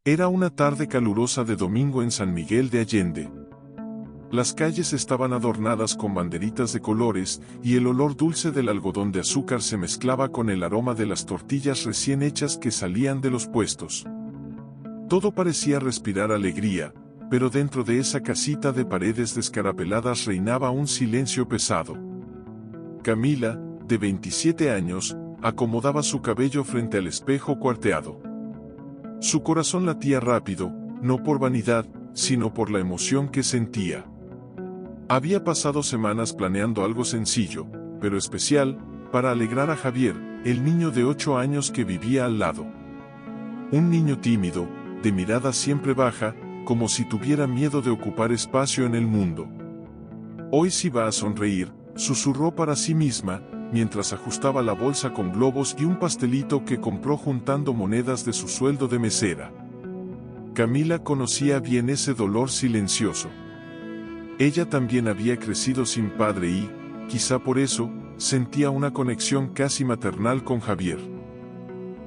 Era una tarde calurosa de domingo en San Miguel de Allende. Las calles estaban adornadas con banderitas de colores, y el olor dulce del algodón de azúcar se mezclaba con el aroma de las tortillas recién hechas que salían de los puestos. Todo parecía respirar alegría, pero dentro de esa casita de paredes descarapeladas reinaba un silencio pesado. Camila, de 27 años, acomodaba su cabello frente al espejo cuarteado. Su corazón latía rápido, no por vanidad, sino por la emoción que sentía. Había pasado semanas planeando algo sencillo, pero especial, para alegrar a Javier, el niño de 8 años que vivía al lado. Un niño tímido, de mirada siempre baja, como si tuviera miedo de ocupar espacio en el mundo. Hoy sí va a sonreír, susurró para sí misma, mientras ajustaba la bolsa con globos y un pastelito que compró juntando monedas de su sueldo de mesera. Camila conocía bien ese dolor silencioso. Ella también había crecido sin padre y, quizá por eso, sentía una conexión casi maternal con Javier.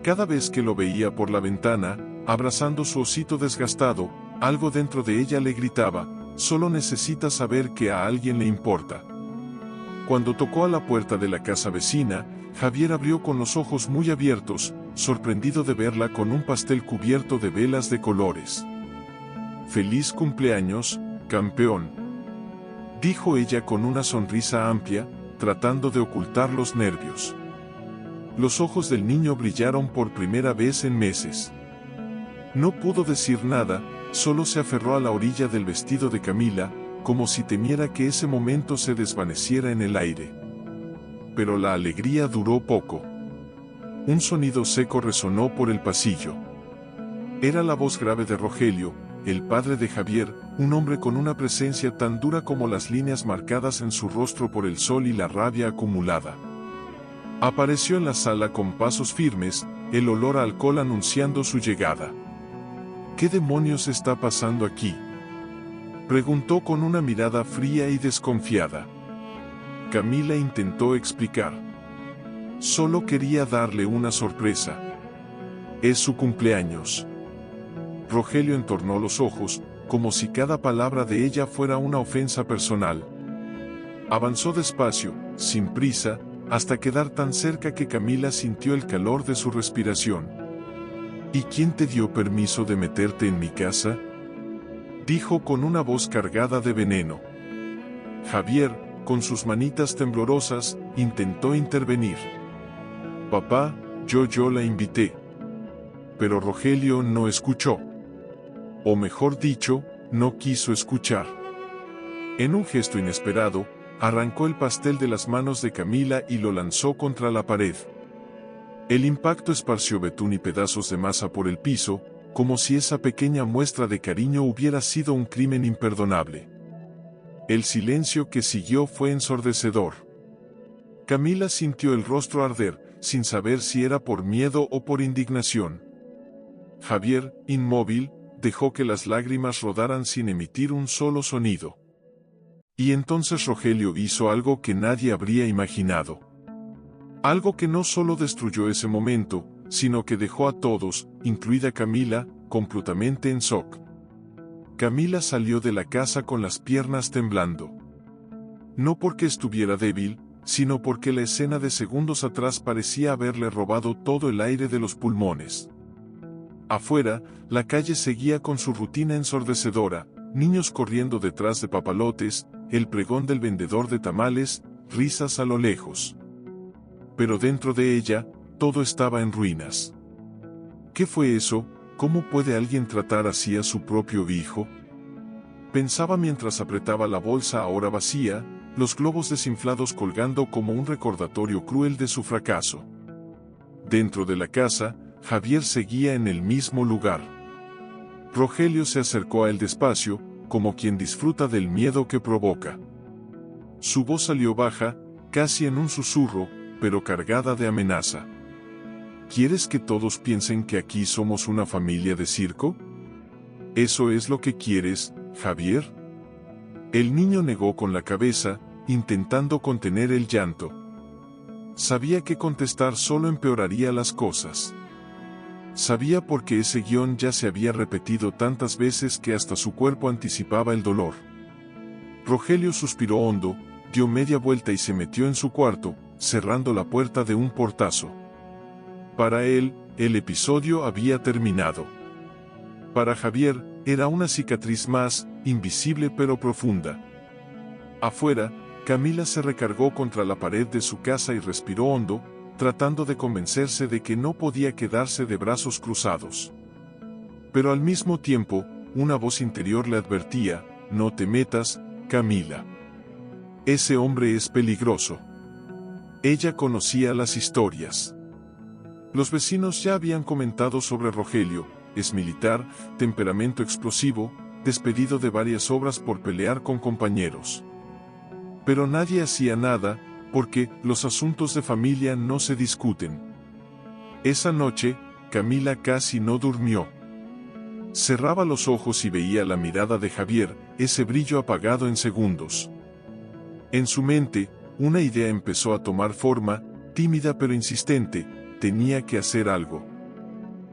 Cada vez que lo veía por la ventana, abrazando su osito desgastado, algo dentro de ella le gritaba: solo necesita saber que a alguien le importa. Cuando tocó a la puerta de la casa vecina, Javier abrió con los ojos muy abiertos, sorprendido de verla con un pastel cubierto de velas de colores. «Feliz cumpleaños, campeón», dijo ella con una sonrisa amplia, tratando de ocultar los nervios. Los ojos del niño brillaron por primera vez en meses. No pudo decir nada, solo se aferró a la orilla del vestido de Camila, como si temiera que ese momento se desvaneciera en el aire. Pero la alegría duró poco. Un sonido seco resonó por el pasillo. Era la voz grave de Rogelio, el padre de Javier, un hombre con una presencia tan dura como las líneas marcadas en su rostro por el sol y la rabia acumulada. Apareció en la sala con pasos firmes, el olor a alcohol anunciando su llegada. «¿Qué demonios está pasando aquí?», preguntó con una mirada fría y desconfiada. Camila intentó explicar. «Solo quería darle una sorpresa. Es su cumpleaños». Rogelio entornó los ojos, como si cada palabra de ella fuera una ofensa personal. Avanzó despacio, sin prisa, hasta quedar tan cerca que Camila sintió el calor de su respiración. «¿Y quién te dio permiso de meterte en mi casa?», dijo con una voz cargada de veneno. Javier, con sus manitas temblorosas, intentó intervenir. «Papá, yo la invité». Pero Rogelio no escuchó. O mejor dicho, no quiso escuchar. En un gesto inesperado, arrancó el pastel de las manos de Camila y lo lanzó contra la pared. El impacto esparció betún y pedazos de masa por el piso, como si esa pequeña muestra de cariño hubiera sido un crimen imperdonable. El silencio que siguió fue ensordecedor. Camila sintió el rostro arder, sin saber si era por miedo o por indignación. Javier, inmóvil, dejó que las lágrimas rodaran sin emitir un solo sonido. Y entonces Rogelio hizo algo que nadie habría imaginado. Algo que no solo destruyó ese momento, sino que dejó a todos, incluida Camila, completamente en shock. Camila salió de la casa con las piernas temblando. No porque estuviera débil, sino porque la escena de segundos atrás parecía haberle robado todo el aire de los pulmones. Afuera, la calle seguía con su rutina ensordecedora, niños corriendo detrás de papalotes, el pregón del vendedor de tamales, risas a lo lejos. Pero dentro de ella, todo estaba en ruinas. ¿Qué fue eso? ¿Cómo puede alguien tratar así a su propio hijo?, pensaba mientras apretaba la bolsa ahora vacía, los globos desinflados colgando como un recordatorio cruel de su fracaso. Dentro de la casa, Javier seguía en el mismo lugar. Rogelio se acercó a él despacio, como quien disfruta del miedo que provoca. Su voz salió baja, casi en un susurro, pero cargada de amenaza. ¿Quieres que todos piensen que aquí somos una familia de circo? ¿Eso es lo que quieres, Javier? El niño negó con la cabeza, intentando contener el llanto. Sabía que contestar solo empeoraría las cosas. Sabía porque ese guión ya se había repetido tantas veces que hasta su cuerpo anticipaba el dolor. Rogelio suspiró hondo, dio media vuelta y se metió en su cuarto, cerrando la puerta de un portazo. Para él, el episodio había terminado. Para Javier, era una cicatriz más, invisible pero profunda. Afuera, Camila se recargó contra la pared de su casa y respiró hondo, tratando de convencerse de que no podía quedarse de brazos cruzados. Pero al mismo tiempo, una voz interior le advertía: no te metas, Camila. Ese hombre es peligroso. Ella conocía las historias. Los vecinos ya habían comentado sobre Rogelio: es militar, temperamento explosivo, despedido de varias obras por pelear con compañeros. Pero nadie hacía nada, porque los asuntos de familia no se discuten. Esa noche, Camila casi no durmió. Cerraba los ojos y veía la mirada de Javier, ese brillo apagado en segundos. En su mente, una idea empezó a tomar forma, tímida pero insistente: tenía que hacer algo.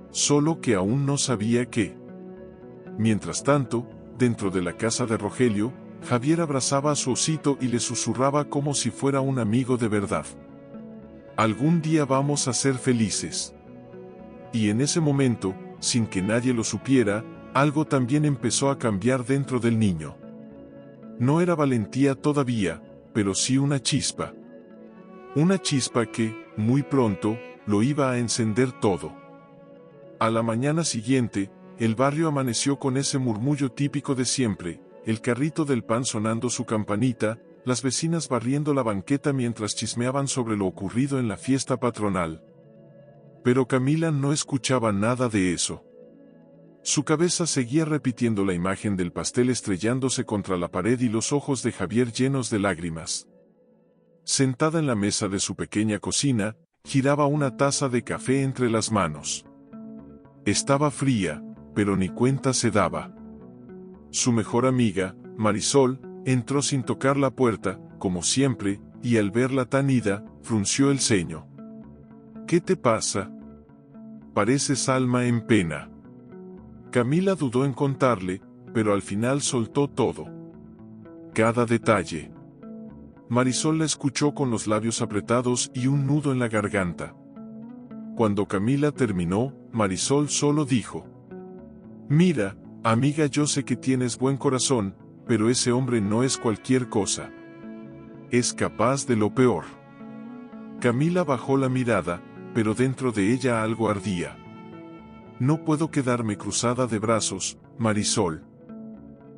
Solo que aún no sabía qué. Mientras tanto, dentro de la casa de Rogelio, Javier abrazaba a su osito y le susurraba como si fuera un amigo de verdad: algún día vamos a ser felices. Y en ese momento, sin que nadie lo supiera, algo también empezó a cambiar dentro del niño. No era valentía todavía, pero sí una chispa. Una chispa que, muy pronto, lo iba a encender todo. A la mañana siguiente, el barrio amaneció con ese murmullo típico de siempre: el carrito del pan sonando su campanita, las vecinas barriendo la banqueta mientras chismeaban sobre lo ocurrido en la fiesta patronal. Pero Camila no escuchaba nada de eso. Su cabeza seguía repitiendo la imagen del pastel estrellándose contra la pared y los ojos de Javier llenos de lágrimas. Sentada en la mesa de su pequeña cocina, giraba una taza de café entre las manos. Estaba fría, pero ni cuenta se daba. Su mejor amiga, Marisol, entró sin tocar la puerta, como siempre, y al verla tan ida, frunció el ceño. ¿Qué te pasa? Pareces alma en pena. Camila dudó en contarle, pero al final soltó todo. Cada detalle. Marisol la escuchó con los labios apretados y un nudo en la garganta. Cuando Camila terminó, Marisol solo dijo: mira, amiga, yo sé que tienes buen corazón, pero ese hombre no es cualquier cosa. Es capaz de lo peor. Camila bajó la mirada, pero dentro de ella algo ardía. No puedo quedarme cruzada de brazos, Marisol.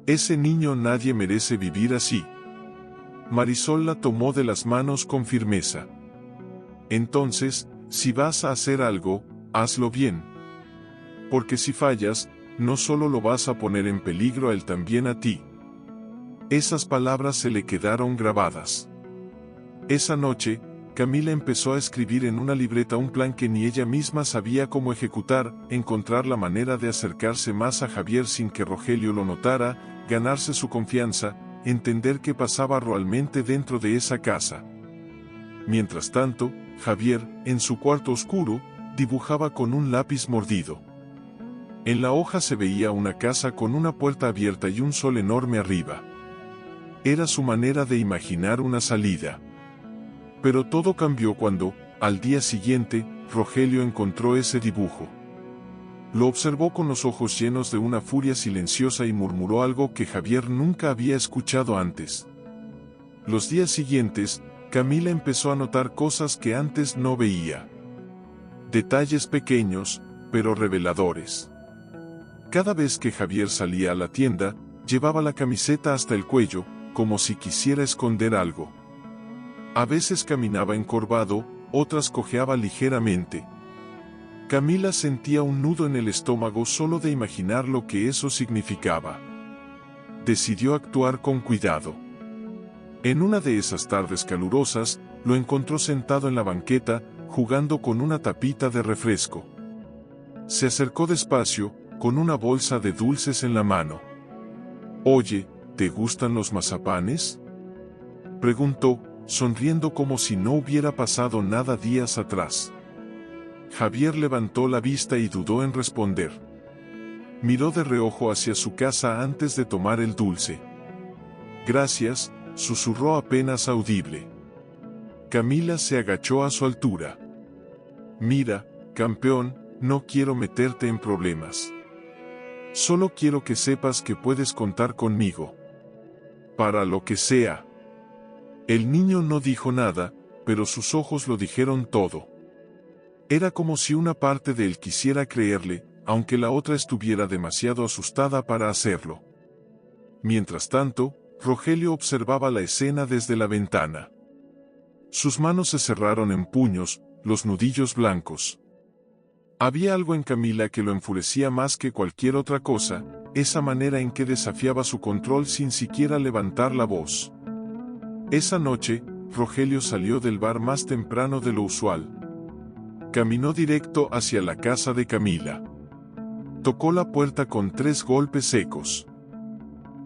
Ese niño nadie merece vivir así. Marisol la tomó de las manos con firmeza. Entonces, si vas a hacer algo, hazlo bien. Porque si fallas, no solo lo vas a poner en peligro a él, también a ti. Esas palabras se le quedaron grabadas. Esa noche, Camila empezó a escribir en una libreta un plan que ni ella misma sabía cómo ejecutar: encontrar la manera de acercarse más a Javier sin que Rogelio lo notara, ganarse su confianza, entender qué pasaba realmente dentro de esa casa. Mientras tanto, Javier, en su cuarto oscuro, dibujaba con un lápiz mordido. En la hoja se veía una casa con una puerta abierta y un sol enorme arriba. Era su manera de imaginar una salida. Pero todo cambió cuando, al día siguiente, Rogelio encontró ese dibujo. Lo observó con los ojos llenos de una furia silenciosa y murmuró algo que Javier nunca había escuchado antes. Los días siguientes, Camila empezó a notar cosas que antes no veía. Detalles pequeños, pero reveladores. Cada vez que Javier salía a la tienda, llevaba la camiseta hasta el cuello, como si quisiera esconder algo. A veces caminaba encorvado, otras cojeaba ligeramente. Camila sentía un nudo en el estómago solo de imaginar lo que eso significaba. Decidió actuar con cuidado. En una de esas tardes calurosas, lo encontró sentado en la banqueta, jugando con una tapita de refresco. Se acercó despacio, con una bolsa de dulces en la mano. «Oye, ¿te gustan los mazapanes?», preguntó, sonriendo como si no hubiera pasado nada días atrás. Javier levantó la vista y dudó en responder. Miró de reojo hacia su casa antes de tomar el dulce. Gracias, susurró apenas audible. Camila se agachó a su altura. Mira, campeón, no quiero meterte en problemas. Solo quiero que sepas que puedes contar conmigo. Para lo que sea. El niño no dijo nada, pero sus ojos lo dijeron todo. Era como si una parte de él quisiera creerle, aunque la otra estuviera demasiado asustada para hacerlo. Mientras tanto, Rogelio observaba la escena desde la ventana. Sus manos se cerraron en puños, los nudillos blancos. Había algo en Camila que lo enfurecía más que cualquier otra cosa, esa manera en que desafiaba su control sin siquiera levantar la voz. Esa noche, Rogelio salió del bar más temprano de lo usual. Caminó directo hacia la casa de Camila. Tocó la puerta con 3 golpes secos.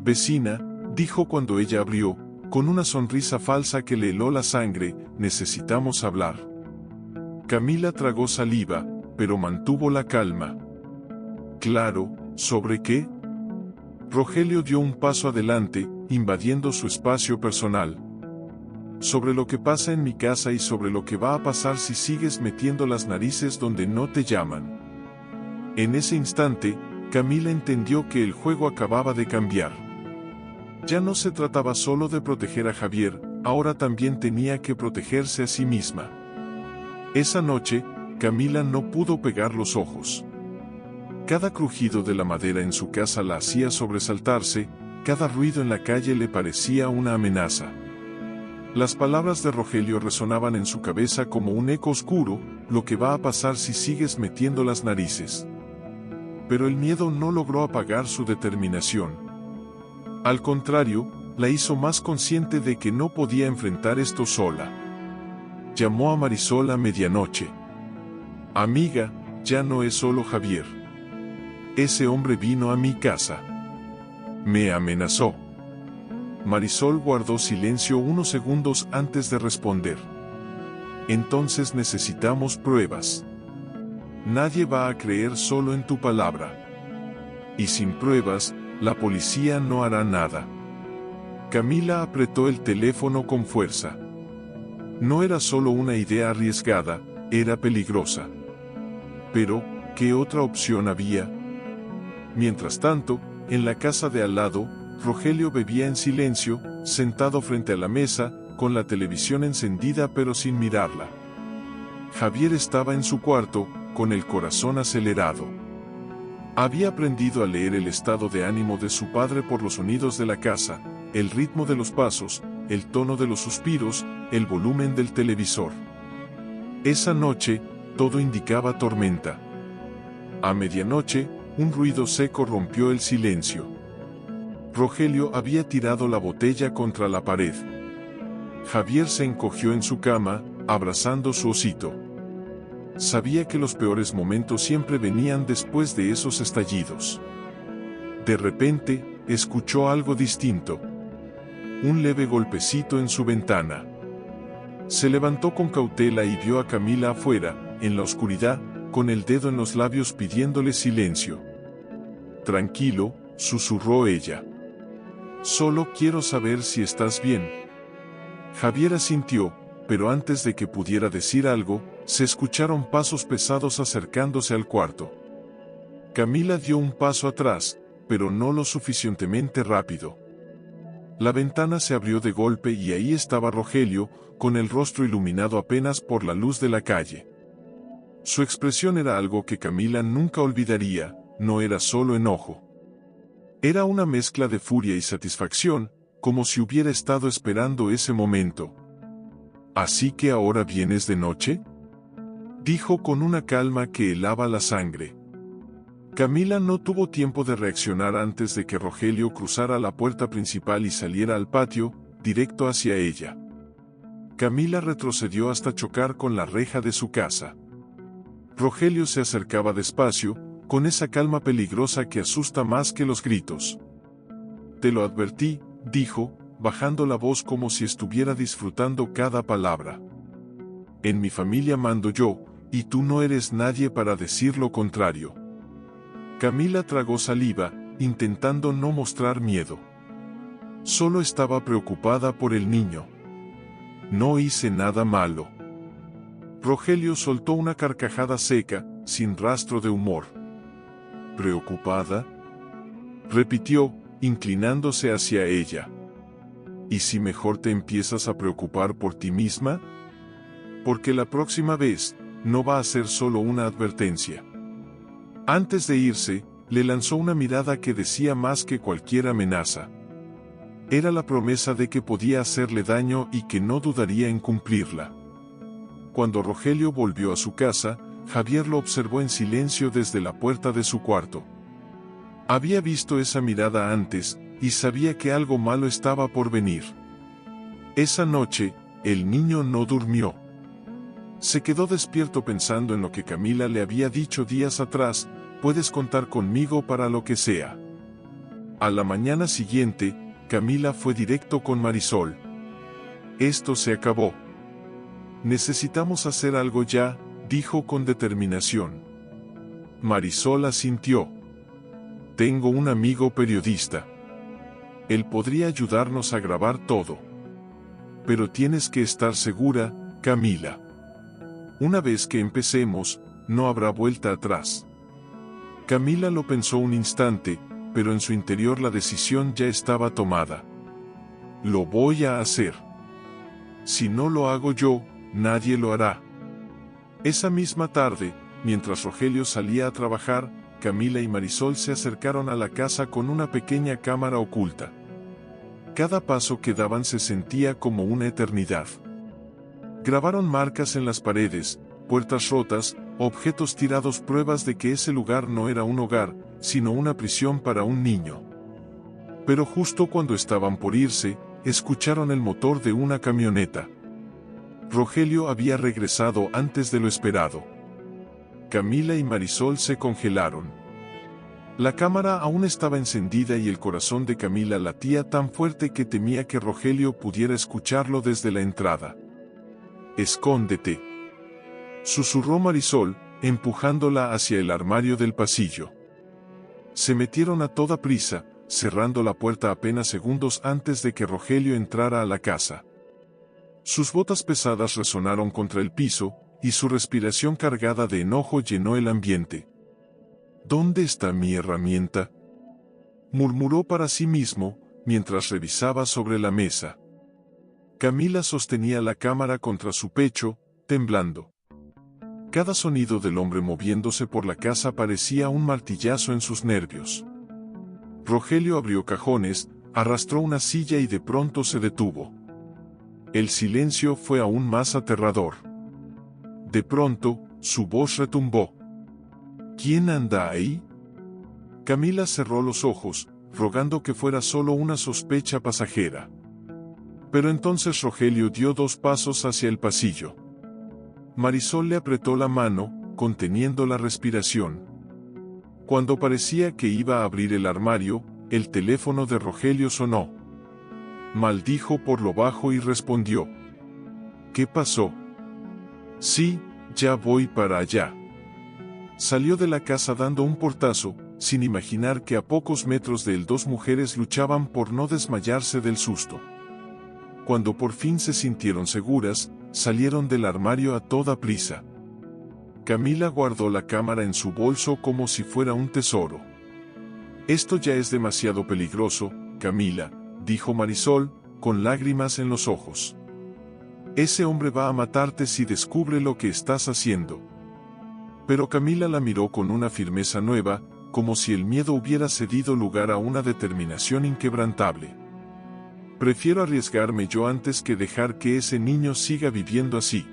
«Vecina», dijo cuando ella abrió, con una sonrisa falsa que le heló la sangre, «necesitamos hablar». Camila tragó saliva, pero mantuvo la calma. «Claro, ¿sobre qué?». Rogelio dio un paso adelante, invadiendo su espacio personal. «Sobre lo que pasa en mi casa y sobre lo que va a pasar si sigues metiendo las narices donde no te llaman». En ese instante, Camila entendió que el juego acababa de cambiar. Ya no se trataba solo de proteger a Javier, ahora también tenía que protegerse a sí misma. Esa noche, Camila no pudo pegar los ojos. Cada crujido de la madera en su casa la hacía sobresaltarse, cada ruido en la calle le parecía una amenaza. Las palabras de Rogelio resonaban en su cabeza como un eco oscuro, lo que va a pasar si sigues metiendo las narices. Pero el miedo no logró apagar su determinación. Al contrario, la hizo más consciente de que no podía enfrentar esto sola. Llamó a Marisol a medianoche. «Amiga, ya no es solo Javier. Ese hombre vino a mi casa. Me amenazó». Marisol guardó silencio unos segundos antes de responder. «Entonces necesitamos pruebas. Nadie va a creer solo en tu palabra. Y sin pruebas, la policía no hará nada». Camila apretó el teléfono con fuerza. No era solo una idea arriesgada, era peligrosa. Pero, ¿qué otra opción había? Mientras tanto, en la casa de al lado, Rogelio bebía en silencio, sentado frente a la mesa, con la televisión encendida pero sin mirarla. Javier estaba en su cuarto, con el corazón acelerado. Había aprendido a leer el estado de ánimo de su padre por los sonidos de la casa, el ritmo de los pasos, el tono de los suspiros, el volumen del televisor. Esa noche, todo indicaba tormenta. A medianoche, un ruido seco rompió el silencio. Rogelio había tirado la botella contra la pared. Javier se encogió en su cama, abrazando su osito. Sabía que los peores momentos siempre venían después de esos estallidos. De repente, escuchó algo distinto. Un leve golpecito en su ventana. Se levantó con cautela y vio a Camila afuera, en la oscuridad, con el dedo en los labios pidiéndole silencio. «Tranquilo», susurró ella. «Solo quiero saber si estás bien». Javier asintió, pero antes de que pudiera decir algo, se escucharon pasos pesados acercándose al cuarto. Camila dio un paso atrás, pero no lo suficientemente rápido. La ventana se abrió de golpe y ahí estaba Rogelio, con el rostro iluminado apenas por la luz de la calle. Su expresión era algo que Camila nunca olvidaría, no era solo enojo. Era una mezcla de furia y satisfacción, como si hubiera estado esperando ese momento. «¿Así que ahora vienes de noche?», dijo con una calma que helaba la sangre. Camila no tuvo tiempo de reaccionar antes de que Rogelio cruzara la puerta principal y saliera al patio, directo hacia ella. Camila retrocedió hasta chocar con la reja de su casa. Rogelio se acercaba despacio, con esa calma peligrosa que asusta más que los gritos. «Te lo advertí», dijo, bajando la voz como si estuviera disfrutando cada palabra. «En mi familia mando yo, Y tú no eres nadie para decir lo contrario. Camila tragó saliva, intentando no mostrar miedo. Solo estaba preocupada por el niño. No hice nada malo. Rogelio soltó una carcajada seca, sin rastro de humor. ¿Preocupada?, repitió, inclinándose hacia ella. ¿Y si mejor te empiezas a preocupar por ti misma? Porque la próxima vez, no va a ser solo una advertencia. Antes de irse, le lanzó una mirada que decía más que cualquier amenaza. Era la promesa de que podía hacerle daño y que no dudaría en cumplirla. Cuando Rogelio volvió a su casa, Javier lo observó en silencio desde la puerta de su cuarto. Había visto esa mirada antes, y sabía que algo malo estaba por venir. Esa noche, el niño no durmió. Se quedó despierto pensando en lo que Camila le había dicho días atrás: puedes contar conmigo para lo que sea. A la mañana siguiente, Camila fue directo con Marisol. Esto se acabó. Necesitamos hacer algo ya, dijo con determinación. Marisol asintió. Tengo un amigo periodista. Él podría ayudarnos a grabar todo. Pero tienes que estar segura, Camila. Una vez que empecemos, no habrá vuelta atrás. Camila lo pensó un instante, pero en su interior la decisión ya estaba tomada. Lo voy a hacer. Si no lo hago yo, nadie lo hará. Esa misma tarde, mientras Rogelio salía a trabajar, Camila y Marisol se acercaron a la casa con una pequeña cámara oculta. Cada paso que daban se sentía como una eternidad. Grabaron marcas en las paredes, puertas rotas, objetos tirados, pruebas de que ese lugar no era un hogar, sino una prisión para un niño. Pero justo cuando estaban por irse, escucharon el motor de una camioneta. Rogelio había regresado antes de lo esperado. Camila y Marisol se congelaron. La cámara aún estaba encendida y el corazón de Camila latía tan fuerte que temía que Rogelio pudiera escucharlo desde la entrada. «Escóndete», susurró Marisol, empujándola hacia el armario del pasillo. Se metieron a toda prisa, cerrando la puerta apenas segundos antes de que Rogelio entrara a la casa. Sus botas pesadas resonaron contra el piso, y su respiración cargada de enojo llenó el ambiente. ¿Dónde está mi herramienta?, murmuró para sí mismo, mientras revisaba sobre la mesa. Camila sostenía la cámara contra su pecho, temblando. Cada sonido del hombre moviéndose por la casa parecía un martillazo en sus nervios. Rogelio abrió cajones, arrastró una silla y de pronto se detuvo. El silencio fue aún más aterrador. De pronto, su voz retumbó. ¿Quién anda ahí? Camila cerró los ojos, rogando que fuera solo una sospecha pasajera. Pero entonces Rogelio dio 2 pasos hacia el pasillo. Marisol le apretó la mano, conteniendo la respiración. Cuando parecía que iba a abrir el armario, el teléfono de Rogelio sonó. Maldijo por lo bajo y respondió. ¿Qué pasó? Sí, ya voy para allá. Salió de la casa dando un portazo, sin imaginar que a pocos metros de él 2 mujeres luchaban por no desmayarse del susto. Cuando por fin se sintieron seguras, salieron del armario a toda prisa. Camila guardó la cámara en su bolso como si fuera un tesoro. Esto ya es demasiado peligroso, Camila, dijo Marisol, con lágrimas en los ojos. Ese hombre va a matarte si descubre lo que estás haciendo. Pero Camila la miró con una firmeza nueva, como si el miedo hubiera cedido lugar a una determinación inquebrantable. Prefiero arriesgarme yo antes que dejar que ese niño siga viviendo así.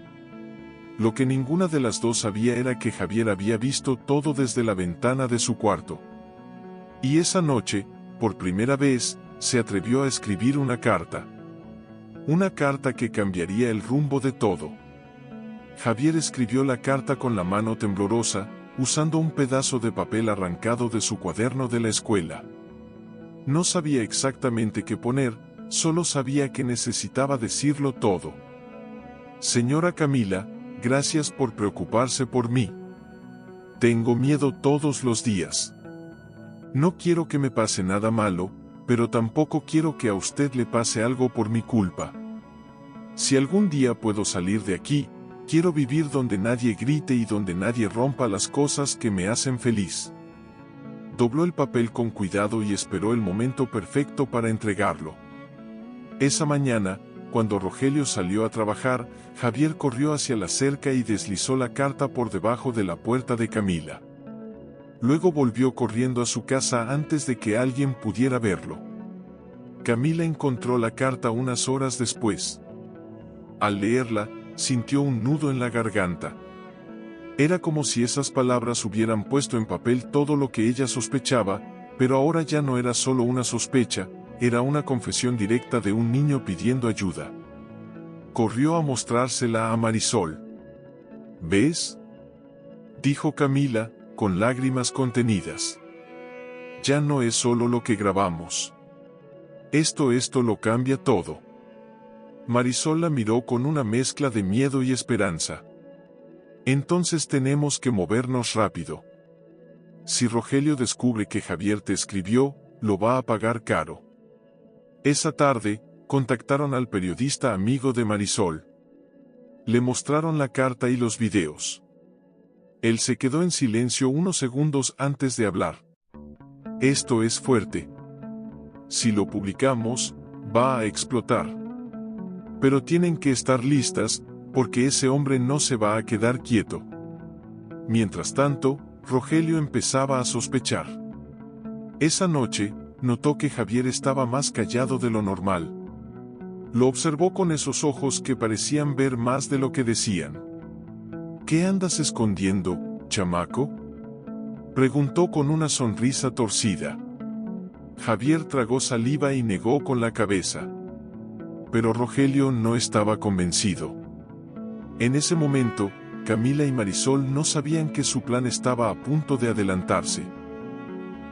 Lo que ninguna de las dos sabía era que Javier había visto todo desde la ventana de su cuarto. Y esa noche, por primera vez, se atrevió a escribir una carta. Una carta que cambiaría el rumbo de todo. Javier escribió la carta con la mano temblorosa, usando un pedazo de papel arrancado de su cuaderno de la escuela. No sabía exactamente qué poner, solo sabía que necesitaba decirlo todo. Señora Camila, Gracias por preocuparse por mí. Tengo miedo todos los días. No quiero que me pase nada malo, pero tampoco quiero que a usted le pase algo por mi culpa. Si algún día puedo salir de aquí, quiero vivir donde nadie grite y donde nadie rompa las cosas que me hacen feliz. Dobló el papel con cuidado y esperó el momento perfecto para entregarlo. Esa mañana, cuando Rogelio salió a trabajar, Javier corrió hacia la cerca y deslizó la carta por debajo de la puerta de Camila. Luego volvió corriendo a su casa antes de que alguien pudiera verlo. Camila encontró la carta unas horas después. Al leerla, sintió un nudo en la garganta. Era como si esas palabras hubieran puesto en papel todo lo que ella sospechaba, pero ahora ya no era solo una sospecha, era una confesión directa de un niño pidiendo ayuda. Corrió a mostrársela a Marisol. ¿Ves?, dijo Camila, con lágrimas contenidas. Ya no es solo lo que grabamos. Esto lo cambia todo. Marisol la miró con una mezcla de miedo y esperanza. Entonces tenemos que movernos rápido. Si Rogelio descubre que Javier te escribió, lo va a pagar caro. Esa tarde, contactaron al periodista amigo de Marisol. Le mostraron la carta y los videos. Él se quedó en silencio unos segundos antes de hablar. Esto es fuerte. Si lo publicamos, va a explotar. Pero tienen que estar listas, porque ese hombre no se va a quedar quieto. Mientras tanto, Rogelio empezaba a sospechar. Esa noche, notó que Javier estaba más callado de lo normal. Lo observó con esos ojos que parecían ver más de lo que decían. ¿Qué andas escondiendo, chamaco?, preguntó con una sonrisa torcida. Javier tragó saliva y negó con la cabeza. Pero Rogelio no estaba convencido. En ese momento, Camila y Marisol no sabían que su plan estaba a punto de adelantarse.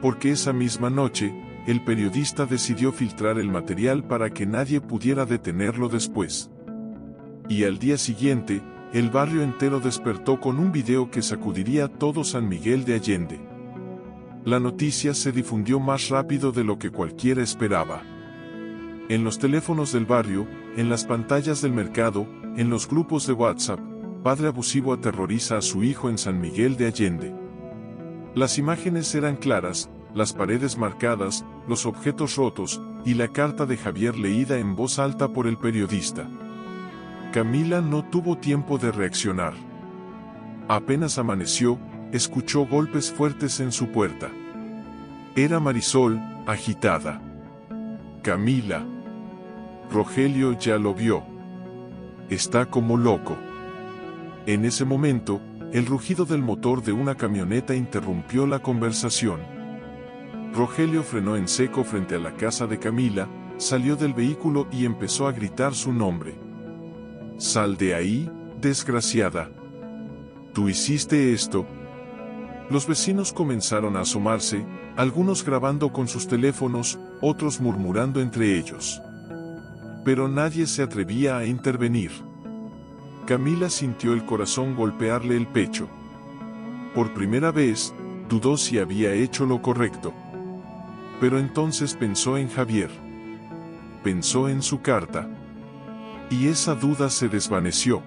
Porque esa misma noche, el periodista decidió filtrar el material para que nadie pudiera detenerlo después. Y al día siguiente, el barrio entero despertó con un video que sacudiría todo San Miguel de Allende. La noticia se difundió más rápido de lo que cualquiera esperaba. En los teléfonos del barrio, en las pantallas del mercado, en los grupos de WhatsApp, padre abusivo aterroriza a su hijo en San Miguel de Allende. Las imágenes eran claras, las paredes marcadas, los objetos rotos, y la carta de Javier leída en voz alta por el periodista. Camila no tuvo tiempo de reaccionar. Apenas amaneció, escuchó golpes fuertes en su puerta. Era Marisol, agitada. Camila. Rogelio ya lo vio. Está como loco. En ese momento, el rugido del motor de una camioneta interrumpió la conversación. Rogelio frenó en seco frente a la casa de Camila, salió del vehículo y empezó a gritar su nombre. «¡Sal de ahí, desgraciada! ¿Tú hiciste esto?». Los vecinos comenzaron a asomarse, algunos grabando con sus teléfonos, otros murmurando entre ellos. Pero nadie se atrevía a intervenir. Camila sintió el corazón golpearle el pecho. Por primera vez, dudó si había hecho lo correcto. Pero entonces pensó en Javier. Pensó en su carta. Y esa duda se desvaneció.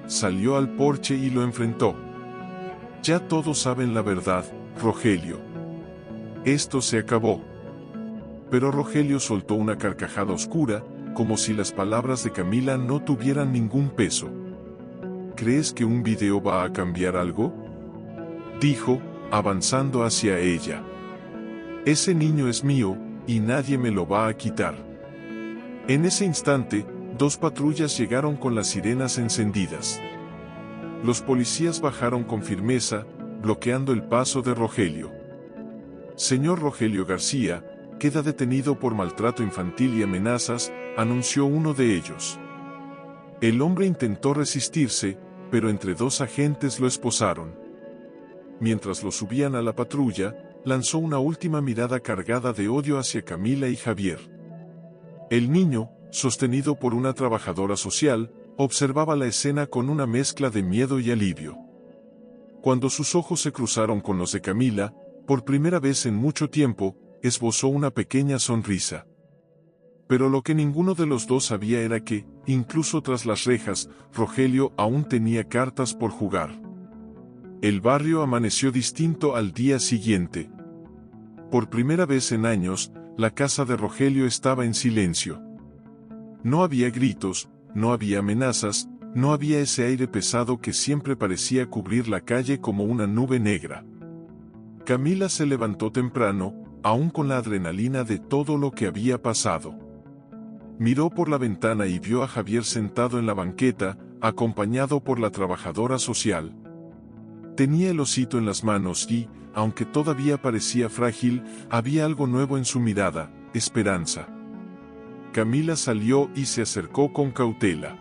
Salió al porche y lo enfrentó. «Ya todos saben la verdad, Rogelio. Esto se acabó». Pero Rogelio soltó una carcajada oscura, como si las palabras de Camila no tuvieran ningún peso. «¿Crees que un video va a cambiar algo?», dijo, avanzando hacia ella. «Ese niño es mío, y nadie me lo va a quitar». En ese instante, 2 patrullas llegaron con las sirenas encendidas. Los policías bajaron con firmeza, bloqueando el paso de Rogelio. «Señor Rogelio García, queda detenido por maltrato infantil y amenazas», anunció uno de ellos. El hombre intentó resistirse, pero entre 2 agentes lo esposaron. Mientras lo subían a la patrulla, lanzó una última mirada cargada de odio hacia Camila y Javier. El niño, sostenido por una trabajadora social, observaba la escena con una mezcla de miedo y alivio. Cuando sus ojos se cruzaron con los de Camila, por primera vez en mucho tiempo, esbozó una pequeña sonrisa. Pero lo que ninguno de los dos sabía era que, incluso tras las rejas, Rogelio aún tenía cartas por jugar. El barrio amaneció distinto al día siguiente. Por primera vez en años, la casa de Rogelio estaba en silencio. No había gritos, no había amenazas, no había ese aire pesado que siempre parecía cubrir la calle como una nube negra. Camila se levantó temprano, aún con la adrenalina de todo lo que había pasado. Miró por la ventana y vio a Javier sentado en la banqueta, acompañado por la trabajadora social. Tenía el osito en las manos y, aunque todavía parecía frágil, había algo nuevo en su mirada, esperanza. Camila salió y se acercó con cautela.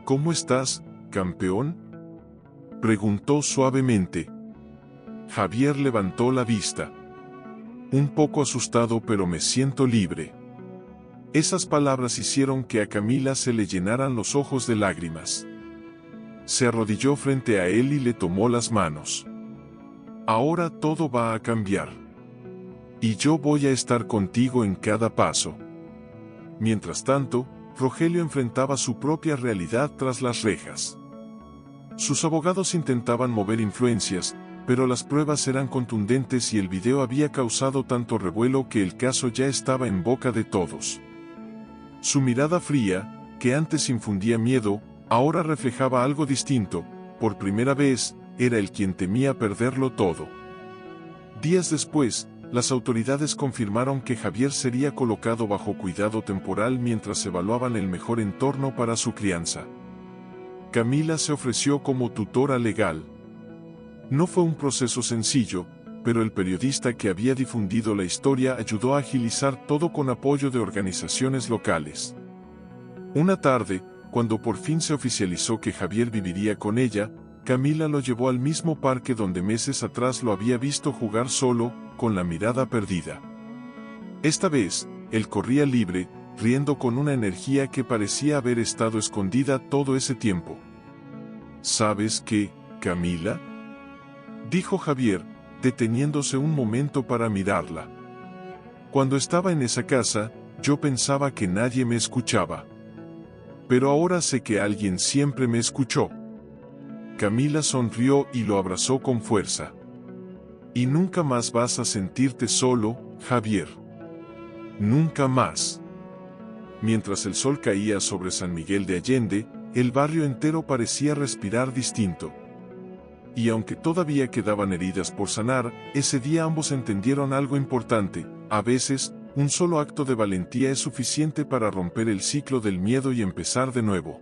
¿Cómo estás, campeón?, preguntó suavemente. Javier levantó la vista. Un poco asustado, pero me siento libre. Esas palabras hicieron que a Camila se le llenaran los ojos de lágrimas. Se arrodilló frente a él y le tomó las manos. Ahora todo va a cambiar. Y yo voy a estar contigo en cada paso. Mientras tanto, Rogelio enfrentaba su propia realidad tras las rejas. Sus abogados intentaban mover influencias, pero las pruebas eran contundentes y el video había causado tanto revuelo que el caso ya estaba en boca de todos. Su mirada fría, que antes infundía miedo, ahora reflejaba algo distinto. Por primera vez, era él quien temía perderlo todo. Días después, las autoridades confirmaron que Javier sería colocado bajo cuidado temporal mientras evaluaban el mejor entorno para su crianza. Camila se ofreció como tutora legal. No fue un proceso sencillo, pero el periodista que había difundido la historia ayudó a agilizar todo con apoyo de organizaciones locales. Una tarde, cuando por fin se oficializó que Javier viviría con ella, Camila lo llevó al mismo parque donde meses atrás lo había visto jugar solo, con la mirada perdida. Esta vez, él corría libre, riendo con una energía que parecía haber estado escondida todo ese tiempo. ¿Sabes qué, Camila?, dijo Javier, deteniéndose un momento para mirarla. Cuando estaba en esa casa, yo pensaba que nadie me escuchaba. Pero ahora sé que alguien siempre me escuchó. Camila sonrió y lo abrazó con fuerza. Y nunca más vas a sentirte solo, Javier. Nunca más. Mientras el sol caía sobre San Miguel de Allende, el barrio entero parecía respirar distinto. Y aunque todavía quedaban heridas por sanar, ese día ambos entendieron algo importante: a veces, un solo acto de valentía es suficiente para romper el ciclo del miedo y empezar de nuevo.